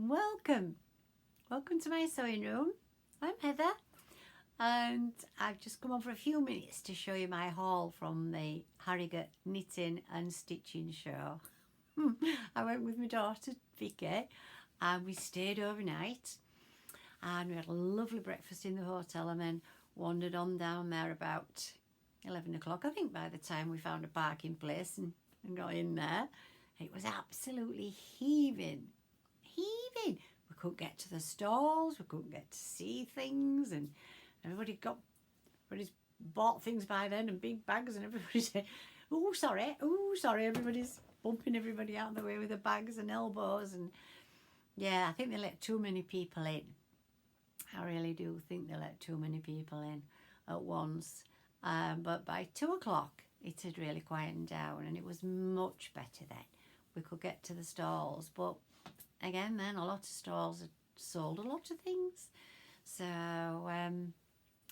Welcome to my sewing room. I'm Heather and I've just come on for a few minutes to show you my haul from the Harrogate knitting and stitching show. I went with my daughter Vicky and we stayed overnight and we had a lovely breakfast in the hotel and then wandered on down there about 11 o'clock. I think by the time we found a parking place and got in there, it was absolutely heaving. We couldn't get to the stalls, we couldn't get to see things, and everybody's bought things by then and big bags, and everybody said, oh sorry, everybody's bumping everybody out of the way with the bags and elbows. And yeah, I think they let too many people in. I really do think they let too many people in at once. But by 2 o'clock it had really quietened down and it was much better then. We could get to the stalls, but again then a lot of stalls had sold a lot of things. So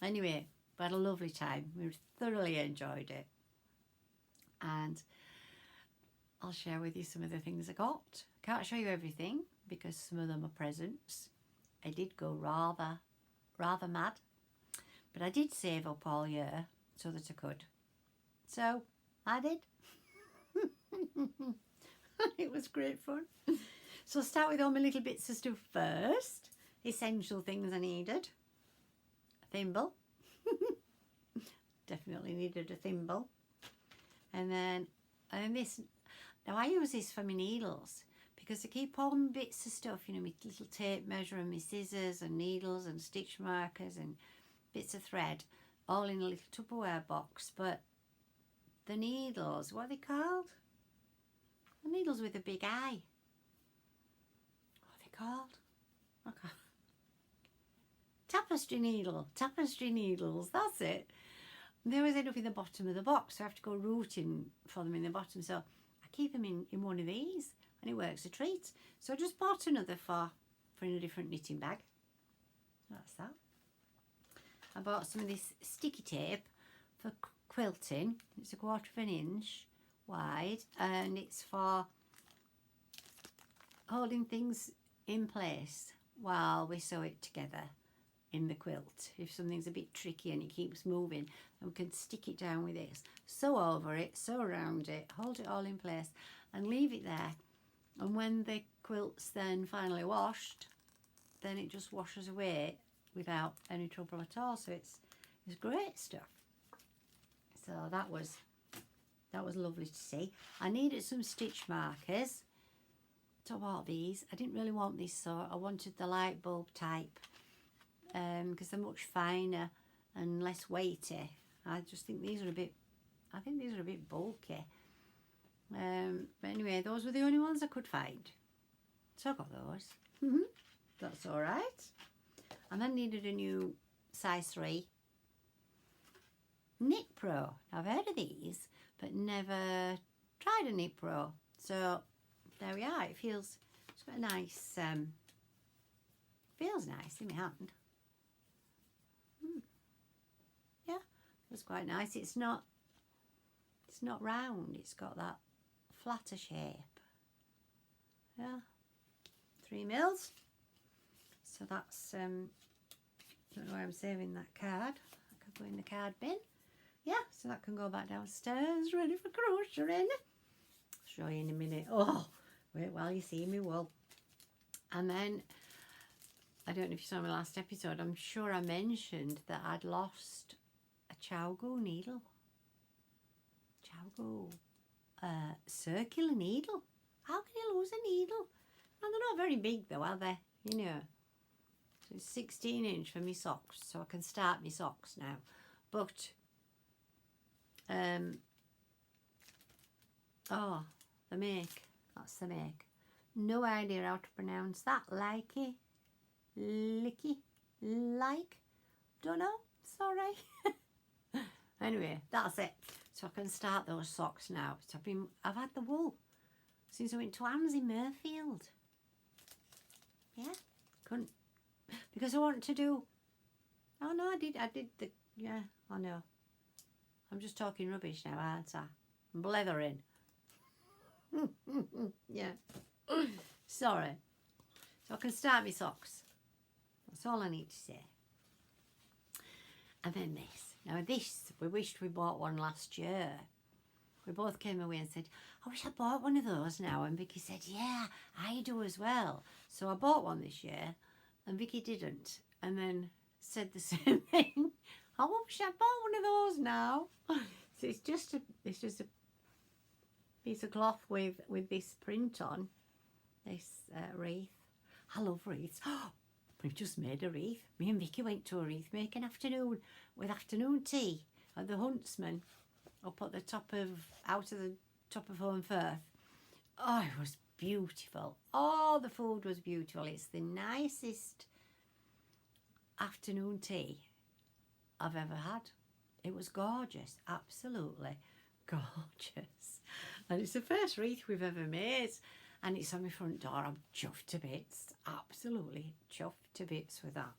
anyway, we had a lovely time. We thoroughly enjoyed it. And I'll share with you some of the things I got. Can't show you everything because some of them are presents. I did go rather mad, but I did save up all year so that I could. So I did. It was great fun. So I'll start with all my little bits of stuff first. Essential things I needed. A thimble. Definitely needed a thimble. And then this. Now I use this for my needles because I keep all my bits of stuff, you know, my little tape measure and my scissors and needles and stitch markers and bits of thread all in a little Tupperware box. But the needles, what are they called? The needles with a big eye. What are they called? Okay. Tapestry needles, that's it. And they always end up in the bottom of the box, so I have to go rooting for them in the bottom. So I keep them in one of these and it works a treat. So I just bought another for in a different knitting bag. That's that. I bought some of this sticky tape for quilting. It's 1/4 of an inch wide and it's for holding things in place while we sew it together in the quilt. If something's a bit tricky and it keeps moving, then we can stick it down with this, sew over it, sew around it, hold it all in place and leave it there. And when the quilt's then finally washed, then it just washes away without any trouble at all. So it's great stuff. So that was lovely to see. I needed some stitch markers. So I bought these. I didn't really want this sort. I wanted the light bulb type because they're much finer and less weighty. I just think these are a bit bulky. But anyway, those were the only ones I could find. So I got those. That's all right. And then needed a new size 3 Knit Pro. Now, I've heard of these, but never tried a Knit Pro. So there we are. It's got a nice, feels nice in my hand. Yeah, it was quite nice. It's not round. It's got that flatter shape. Yeah, 3 mils. So that's, I don't know why I'm saving that card. I could go in the card bin. Yeah, so that can go back downstairs, ready for crocheting. I'll show you in a minute. Oh, wait while you see me wool. And then, I don't know if you saw my last episode, I'm sure I mentioned that I'd lost a Chowgo needle. Chowgo circular needle. How can you lose a needle? And they're not very big though, are they? You know. So it's 16 inch for me socks, so I can start my socks now. But oh, the make. That's the make. No idea how to pronounce that. Likey, licky, like. Don't know. Sorry. Anyway, that's it. So I can start those socks now. So I've had the wool since I went to Anne's in Murfield. Yeah, couldn't, because I want to do. Oh no, I did the. Yeah, I know. I'm just talking rubbish now, aren't I? I'm blethering. Yeah. Sorry. So I can start my socks. That's all I need to say. And then this. Now this, we wished we bought one last year. We both came away and said, I wish I bought one of those now. And Vicky said, yeah, I do as well. So I bought one this year and Vicky didn't. And then said the same thing. I wish I bought one of those now. So it's just a piece of cloth with this print on, this wreath. I love wreaths. We've just made a wreath. Me and Vicky went to a wreath making afternoon with afternoon tea at the Huntsman up at the top of, out of the top of Home Firth. Oh, it was beautiful. Oh, the food was beautiful. It's the nicest afternoon tea I've ever had. It was gorgeous, absolutely gorgeous. And it's the first wreath we've ever made. And it's on my front door. I'm chuffed to bits. Absolutely chuffed to bits with that.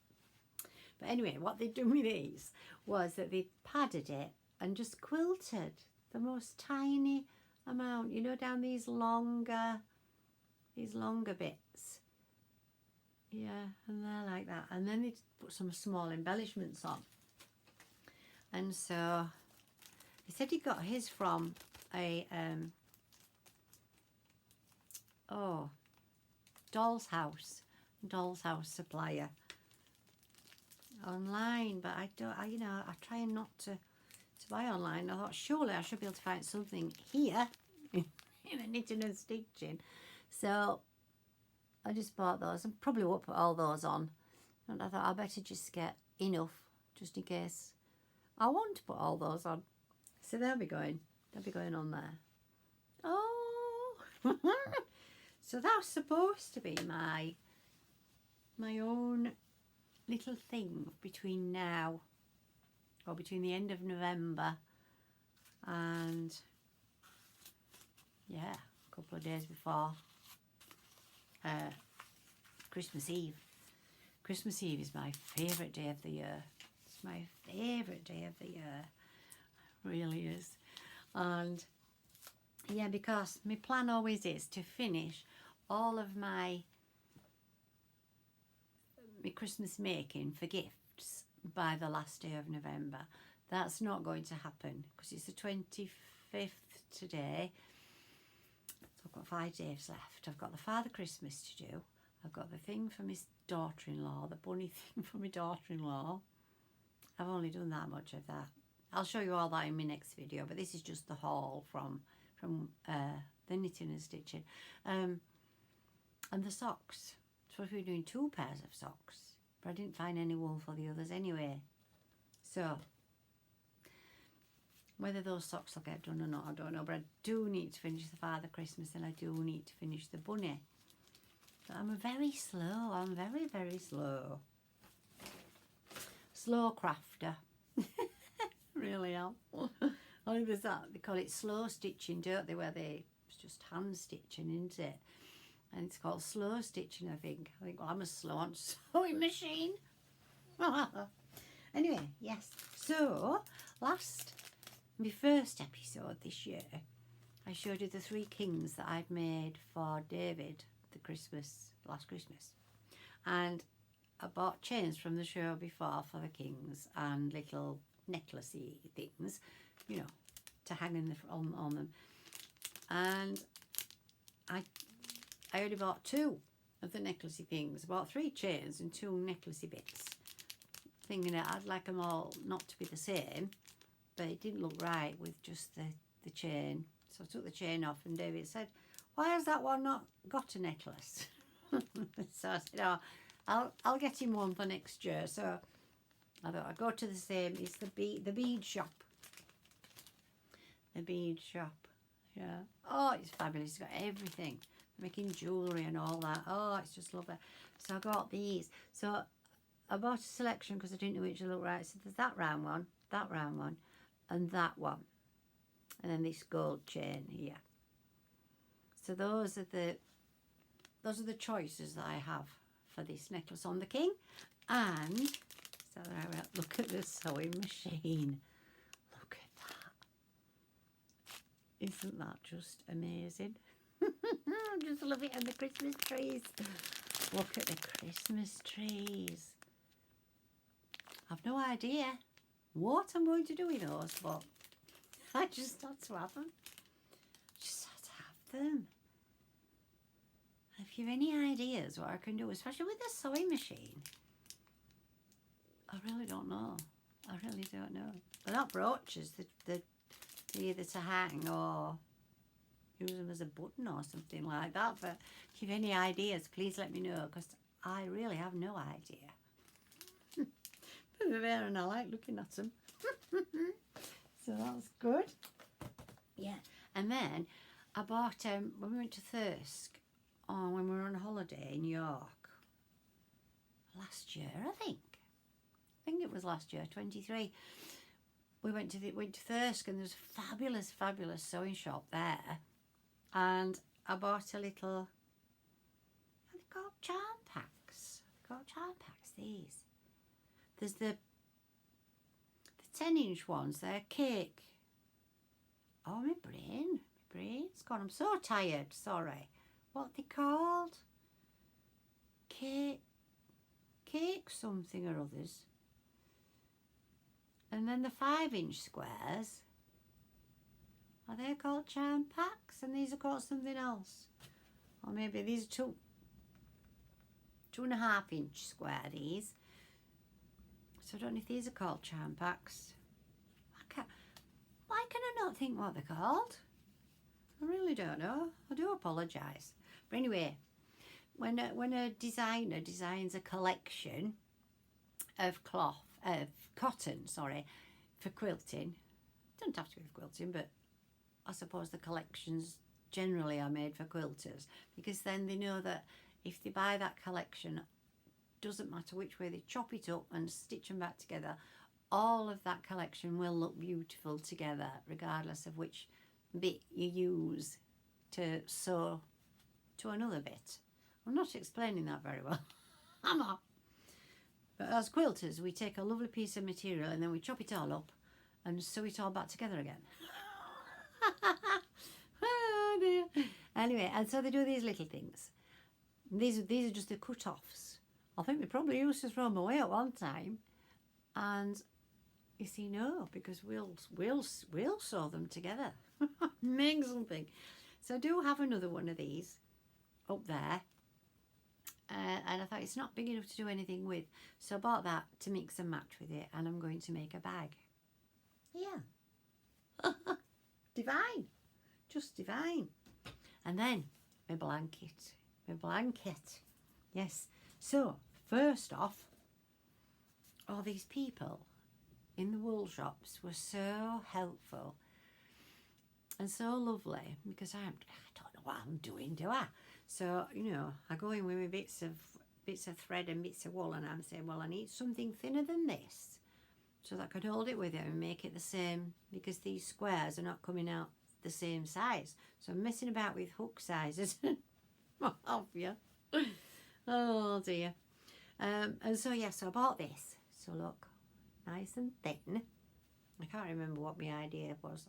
But anyway, what they'd done with these was that they padded it and just quilted the most tiny amount, you know, down these longer bits. Yeah, and they're like that. And then they put some small embellishments on. And so he said he got his from a doll's house supplier online, but I try not to buy online. I thought surely I should be able to find something here in the knitting and stitching. So I just bought those and probably won't put all those on. And I thought I better just get enough just in case I want to put all those on. So they'll be going on there. Oh. So that's supposed to be my own little thing between now, or between the end of November and, yeah, a couple of days before Christmas Eve. Christmas Eve is my favourite day of the year. It's my favourite day of the year. It really is. And yeah, because my plan always is to finish all of my Christmas making for gifts by the last day of November. That's not going to happen because it's the 25th today. So I've got 5 days left. I've got the Father Christmas to do. I've got the thing for my daughter-in-law, the bunny thing for my daughter-in-law. I've only done that much of that. I'll show you all that in my next video, but this is just the haul from the knitting and stitching. And the socks. Supposed to be doing 2 pairs of socks, but I didn't find any wool for the others anyway. So whether those socks will get done or not, I don't know. But I do need to finish the Father Christmas, and I do need to finish the bunny. But I'm very slow. I'm very, very slow. Slow crafter. Really am. Only there's that, they call it slow stitching, don't they? Where it's just hand stitching, isn't it? And it's called slow stitching, I think. Well, I'm a slow on sewing machine. Anyway, yes. So, my first episode this year, I showed you the 3 kings that I'd made for David last Christmas. And I bought chains from the show before for the kings and little necklacey things, you know, to hang on them. And I only bought 2 of the necklacey things. I bought 3 chains and 2 necklacey bits, thinking that I'd like them all not to be the same, but it didn't look right with just the chain. So I took the chain off, and David said, why has that one not got a necklace? So I said, oh, I'll get him one for next year. So I thought I'd go to the same. It's the bead shop. The bead shop. Yeah. Oh, it's fabulous. It's got everything. Making jewellery and all that. Oh, it's just lovely. So I got these. So I bought a selection because I didn't know which to look right. So there's that round one, and that one. And then this gold chain here. So those are the choices that I have for this necklace on the king. And so look at the sewing machine. Look at that. Isn't that just amazing? I just love it, and the Christmas trees. Look at the Christmas trees. I've no idea what I'm going to do with those, but I just had to have them. Just had to have them. If you've any ideas what I can do, especially with the sewing machine, I really don't know. I really don't know. They're not brooches. They're either to hang or use them as a button or something like that. But if you've any ideas, please let me know, because I really have no idea. But they're there and I like looking at them. So that's good. Yeah. And then I bought, when we went to Thirsk, when we were on holiday in York, last year, I think it was last year, 23. We went to Thirsk, and there's a fabulous sewing shop there, and I bought a little. Are they called charm packs? These. There's the 10-inch ones. They're cake. Oh, my brain's gone. I'm so tired. Sorry. What are they called? Cake something or others. And then the 5-inch squares, are they called charm packs? And these are called something else. Or maybe these are 2.5-inch square, these. So I don't know if these are called charm packs. Why can I not think what they're called? I really don't know. I do apologise. But anyway, when a designer designs a collection of cotton, for quilting. It doesn't have to be for quilting, but I suppose the collections generally are made for quilters, because then they know that if they buy that collection, doesn't matter which way they chop it up and stitch them back together, all of that collection will look beautiful together, regardless of which bit you use to sew to another bit. I'm not explaining that very well. I'm not. But as quilters, we take a lovely piece of material and then we chop it all up and sew it all back together again. Oh dear. Anyway, and so they do these little things. These are just the cut-offs. I think they probably used to throw them away at one time. And you see, no, because we'll sew them together. Make something. So I do have another one of these up there. And I thought it's not big enough to do anything with, so I bought that to mix and match with it, and I'm going to make a bag. Yeah. Divine. Just divine. And then my blanket. Yes. So first off, all these people in the wool shops were so helpful and so lovely, because I don't know what I'm doing, do I? So, I go in with my bits of thread and bits of wool, and I'm saying, well, I need something thinner than this so that I can hold it with it and make it the same, because these squares are not coming out the same size. So I'm messing about with hook sizes. What have you? Oh dear. And so so I bought this. So look, nice and thin. I can't remember what my idea was.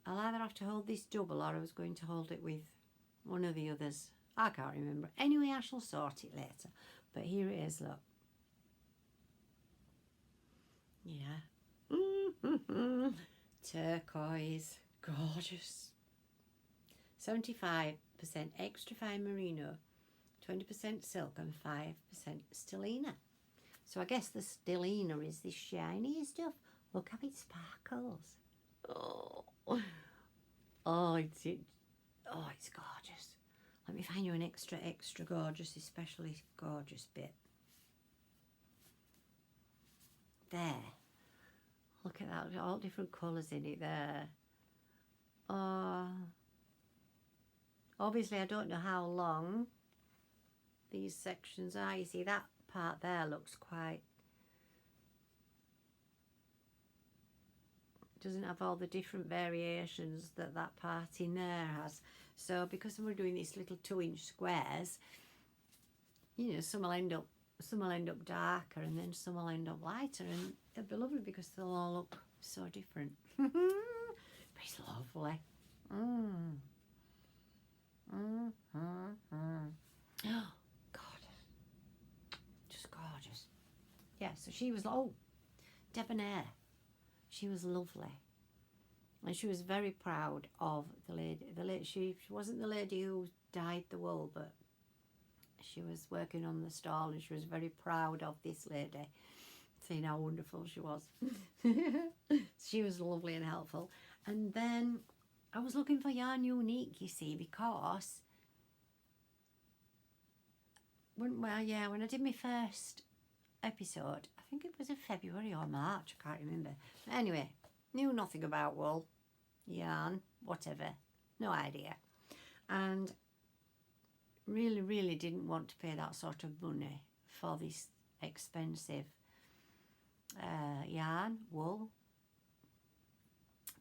I'll either have to hold this double, or I was going to hold it with one of the others. I can't remember. Anyway, I shall sort it later. But here it is, look. Yeah. Turquoise. Gorgeous. 75% extra fine merino, 20% silk and 5% stellina. So I guess the stellina is this shiny stuff. Look how it sparkles. Oh, it's gorgeous. Let me find you an extra gorgeous, especially gorgeous bit. There. Look at that, all different colours in it there. Oh. Obviously, I don't know how long these sections are. You see, that part there looks quite... doesn't have all the different variations that part in there has. So because we're doing these little 2-inch squares, some will end up darker, and then some will end up lighter, and it'll be lovely because they'll all look so different. But it's lovely. yeah, so she was, oh, debonair. She was lovely. And she was very proud of the lady. She wasn't the lady who dyed the wool, but she was working on the stall, and she was very proud of this lady, seeing how wonderful she was. She was lovely and helpful. And then I was looking for Yarn Unique, you see, because when I did my first episode, I think it was in February or March, I can't remember. But anyway, knew nothing about wool, yarn, whatever, no idea. And really didn't want to pay that sort of money for this expensive yarn, wool,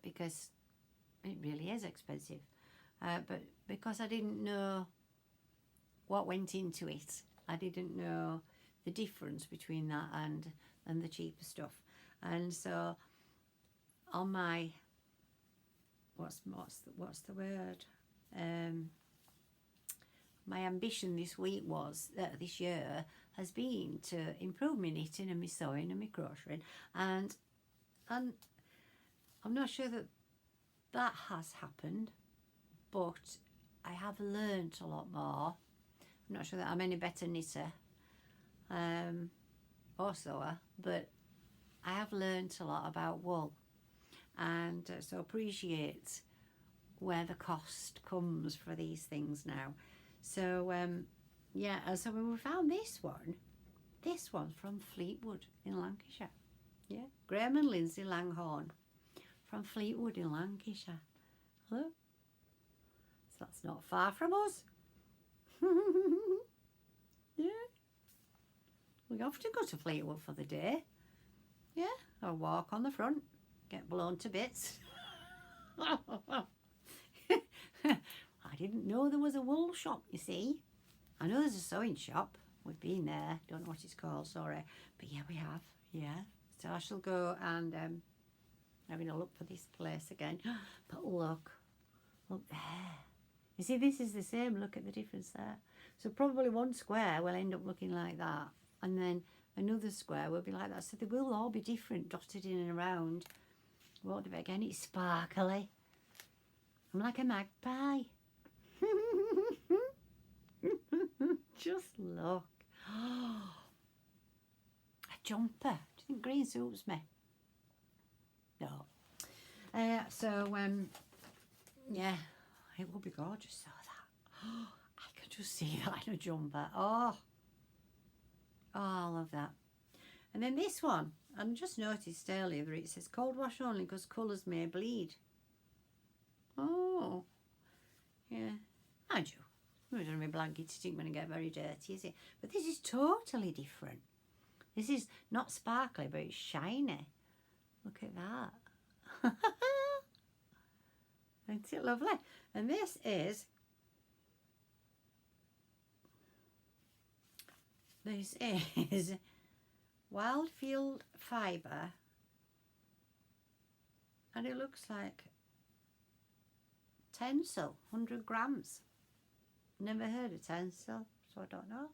because it really is expensive. But because I didn't know what went into it, I didn't know the difference between that and the cheaper stuff. And so on my what's the word, my ambition this week was this year has been to improve my knitting and my sewing and my crocheting, and I'm not sure that has happened, but I have learnt a lot more. I'm not sure that I'm any better knitter or sewer, but I have learnt a lot about wool, and so appreciate where the cost comes for these things now. So yeah, so when we found this one from Fleetwood in Lancashire. Yeah, Graham and Lindsay Langhorne from Fleetwood in Lancashire. Hello. So that's not far from us. Yeah, we often go to Fleetwood for the day. Yeah, or walk on the front, get blown to bits. I didn't know there was a wool shop, you see. I know there's a sewing shop. We've been there. Don't know what it's called, sorry. But yeah, we have. Yeah. So I shall go and having a look for this place again. But look there. You see, this is the same. Look at the difference there. So probably one square will end up looking like that, and then another square will be like that. So they will all be different, dotted in and around. What do I again? It's sparkly. I'm like a magpie. Just look. A jumper. Do you think green suits me? No. So yeah, it will be gorgeous. So that I can just see that in a jumper. Oh, I love that. And then this one, I just noticed earlier that it says cold wash only because colours may bleed. Oh, yeah. I do. I don't have my blanket sitting when I get very dirty, is it? But this is totally different. This is not sparkly, but it's shiny. Look at that. Isn't it lovely? And this is Wildfield Fibre, and it looks like tencel, 100 grams. Never heard of tencel, so I don't know.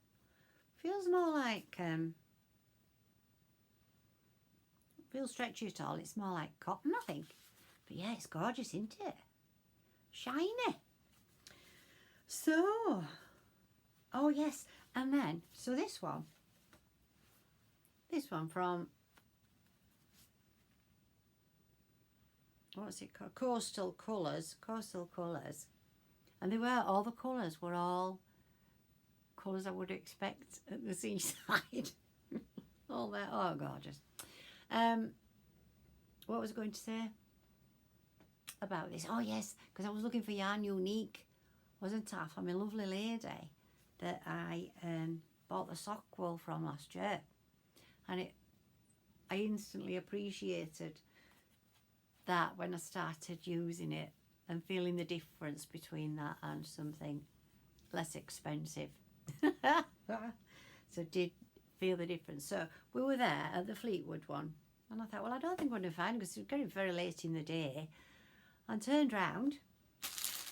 Feels more like feels stretchy at all. It's more like cotton, I think. But yeah, it's gorgeous, isn't it? Shiny. So, oh yes, and then so this one from, what's it called? Coastal Colours. And all the colours were all colours I would expect at the seaside. All that, oh gorgeous. What was I going to say about this? Oh yes, because I was looking for Yarn Unique, wasn't I, for my lovely lady that I bought the sock wool from last year, and I instantly appreciated that when I started using it and feeling the difference between that and something less expensive. So did feel the difference. So we were there at the Fleetwood one, and I thought, well, I don't think I'm going to find it because it was getting very late in the day, and turned round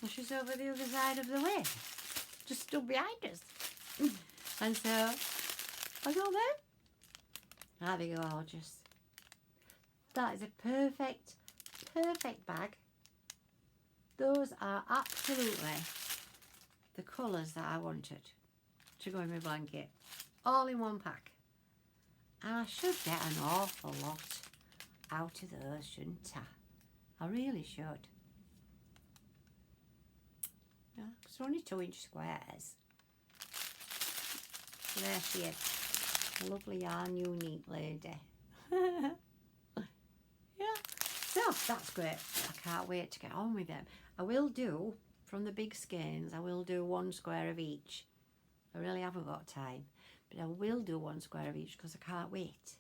and she's over the other side of the way, just stood behind us. And so I go there, Are they gorgeous? That is a perfect bag. Those are absolutely the colours that I wanted to go in my blanket. All in one pack. And I should get an awful lot out of those, shouldn't I? I really should. Yeah, it's only 2-inch squares. So there she is. A lovely yarn unique lady. Yeah. So that's great. I can't wait to get on with them. I will do, from the big skeins, I will do 1 square of each. I really haven't got time. But I will do 1 square of each because I can't wait.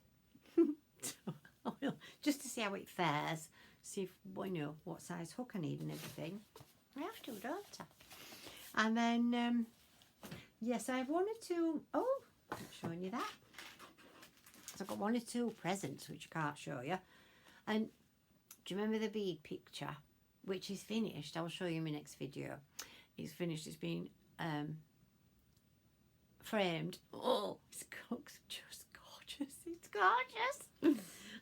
So I will, just to see how it fares. See if, you know, what size hook I need and everything. I have to, don't I? And then, yes, I have 1 or 2. Oh, I'm showing you that. So I've got 1 or 2 presents which I can't show you. And do you remember the bead picture, which is finished? I'll show you in my next video. It's finished. It's been framed. Oh, it looks just gorgeous. It's gorgeous.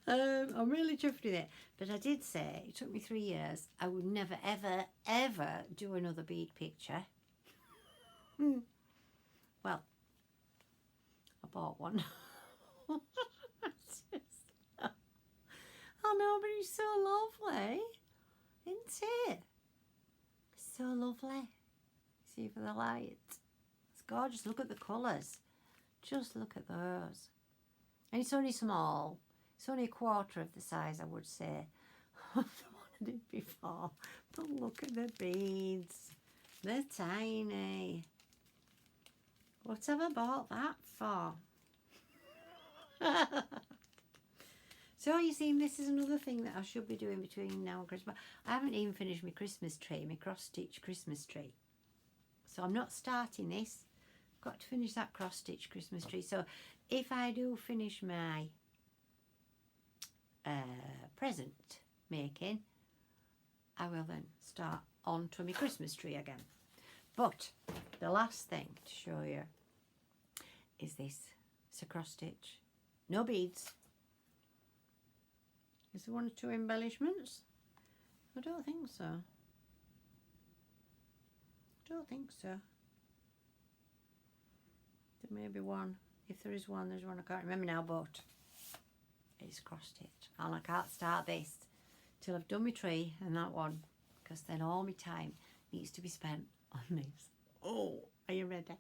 I'm really chuffed with it. But I did say, it took me 3 years, I would never, ever, ever do another bead picture. Well, I bought one. I know, but it's so lovely, isn't it? So lovely. See for the light. It's gorgeous. Look at the colours. Just look at those. And it's only small. It's only 1/4 of the size, I would say. I wanted it before. But look at the beads. They're tiny. What have I bought that for? So you see, this is another thing that I should be doing between now and Christmas. I haven't even finished my Christmas tree, my cross-stitch Christmas tree. So I'm not starting this. I've got to finish that cross-stitch Christmas tree. So if I do finish my present making, I will then start on to my Christmas tree again. But the last thing to show you is this. It's a cross-stitch. No beads. Is there 1 or 2 embellishments? I don't think so. I don't think so. There may be 1. If there is 1, there's 1. I can't remember now, but it's cross-stitch. And I can't start this till I've done my tree and that one, because then all my time needs to be spent on this. Oh, are you ready?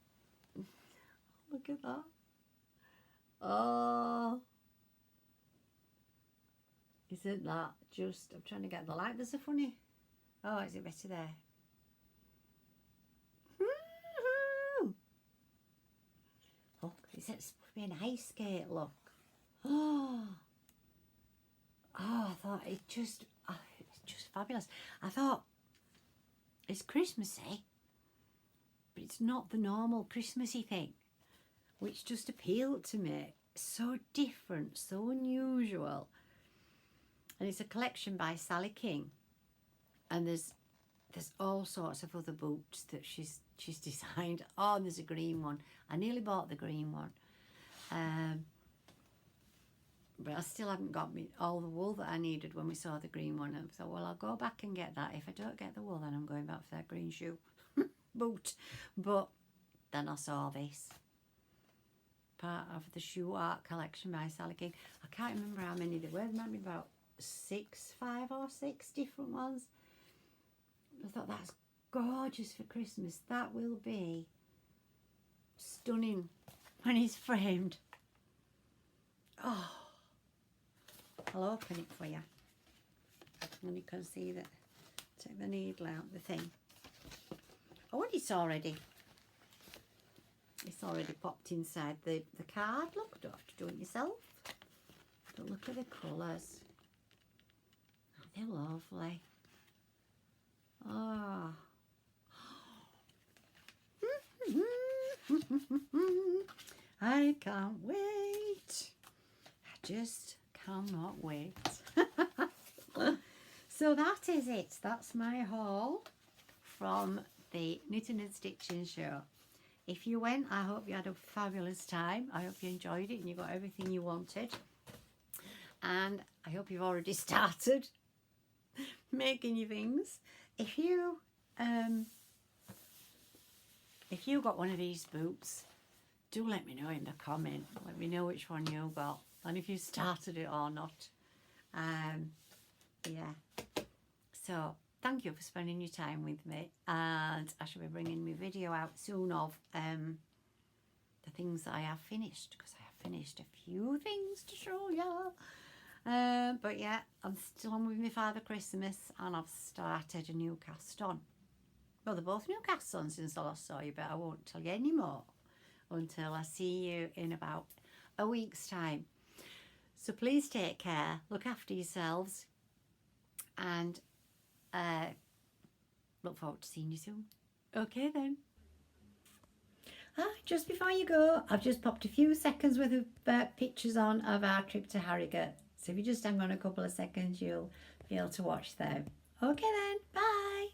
Look at that. Oh. Isn't that just... I'm trying to get the light. There's a funny... Oh, is it better there? Look, it's supposed to be an ice skate, look. Oh, I thought it's just fabulous. I thought it's Christmassy, but it's not the normal Christmassy thing, which just appealed to me. So different, so unusual. And it's a collection by Sally King, and there's all sorts of other boots that she's designed. Oh, and there's a green one. I nearly bought the green one, but I still haven't got all the wool that I needed when we saw the green one. And I thought, well, I'll go back and get that. If I don't get the wool, then I'm going back for that green shoe boot. But then I saw this, part of the shoe art collection by Sally King. I can't remember how many there were. There might be about 5 or 6 different ones. I thought, that's gorgeous for Christmas. That will be stunning when it's framed. Oh, I'll open it for you, and you can see that. Take the needle out, the thing. Oh, and it's already popped inside the card. Look, don't have to do it yourself. But look at the colours. Oh, they're lovely. Oh. I can't wait. I just cannot wait. So that is it. That's my haul from the Knitting and Stitching show. If you went, I hope you had a fabulous time. I hope you enjoyed it and you got everything you wanted. And I hope you've already started making your things. If you got one of these boots, do let me know in the comment. Let me know which one you got and if you started it or not. Yeah. So thank you for spending your time with me, and I shall be bringing my video out soon of the things that I have finished, because I have finished a few things to show you. But yeah, I'm still on with my Father Christmas, and I've started a new cast on. Well, they're both new casts on since I last saw you, but I won't tell you any more until I see you in about a week's time. So please take care, look after yourselves, and look forward to seeing you soon. Okay then. Just before you go, I've just popped a few seconds worth of pictures on of our trip to Harrogate. So if you just hang on a couple of seconds, you'll be able to watch them. Okay then, bye.